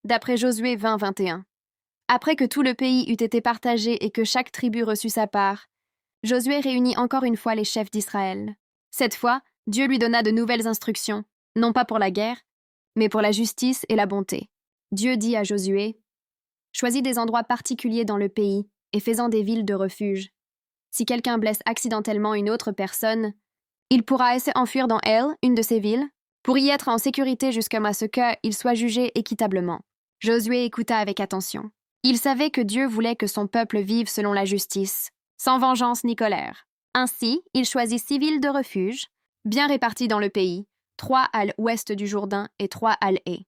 d'après Josué 20, 21. Après que tout le pays eut été partagé et que chaque tribu reçut sa part, Josué réunit encore une fois les chefs d'Israël. Cette fois, Dieu lui donna de nouvelles instructions, non pas pour la guerre, mais pour la justice et la bonté. Dieu dit à Josué, « Choisis des endroits particuliers dans le pays et fais-en des villes de refuge. Si quelqu'un blesse accidentellement une autre personne, il pourra essayer d'enfuir dans elle, une de ces villes, pour y être en sécurité jusqu'à ce qu'il soit jugé équitablement. » Josué écouta avec attention. Il savait que Dieu voulait que son peuple vive selon la justice, sans vengeance ni colère. Ainsi, il choisit 6 villes de refuge, bien réparties dans le pays, 3 à l'ouest du Jourdain et 3 à l'est.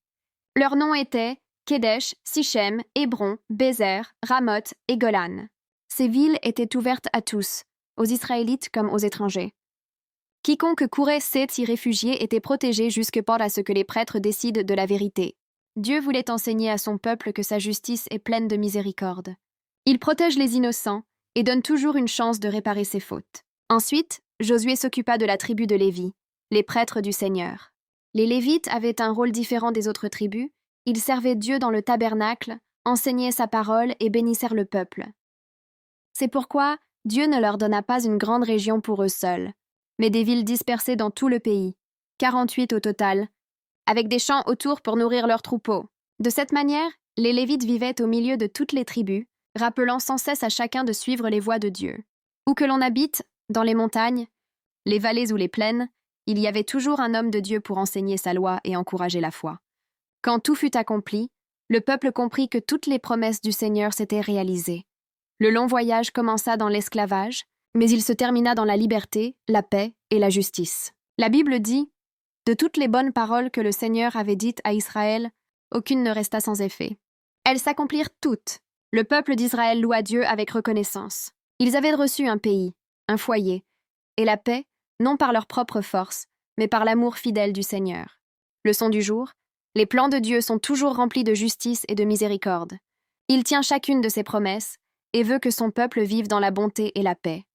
Leurs noms étaient Kedesh, Sichem, Hébron, Bézer, Ramoth et Golan. Ces villes étaient ouvertes à tous, aux Israélites comme aux étrangers. Quiconque courait s'y réfugier était protégé jusque à ce que les prêtres décident de la vérité. Dieu voulait enseigner à son peuple que sa justice est pleine de miséricorde. Il protège les innocents et donne toujours une chance de réparer ses fautes. Ensuite, Josué s'occupa de la tribu de Lévi, les prêtres du Seigneur. Les Lévites avaient un rôle différent des autres tribus. Ils servaient Dieu dans le tabernacle, enseignaient sa parole et bénissèrent le peuple. C'est pourquoi Dieu ne leur donna pas une grande région pour eux seuls, mais des villes dispersées dans tout le pays, 48 au total, avec des champs autour pour nourrir leurs troupeaux. De cette manière, les Lévites vivaient au milieu de toutes les tribus, rappelant sans cesse à chacun de suivre les voies de Dieu. Où que l'on habite, dans les montagnes, les vallées ou les plaines, il y avait toujours un homme de Dieu pour enseigner sa loi et encourager la foi. Quand tout fut accompli, le peuple comprit que toutes les promesses du Seigneur s'étaient réalisées. Le long voyage commença dans l'esclavage, mais il se termina dans la liberté, la paix et la justice. La Bible dit « De toutes les bonnes paroles que le Seigneur avait dites à Israël, aucune ne resta sans effet. Elles s'accomplirent toutes. Le peuple d'Israël loua Dieu avec reconnaissance. Ils avaient reçu un pays, un foyer, et la paix, non par leur propre force, mais par l'amour fidèle du Seigneur. Leçon du jour, les plans de Dieu sont toujours remplis de justice et de miséricorde. Il tient chacune de ses promesses et veut que son peuple vive dans la bonté et la paix.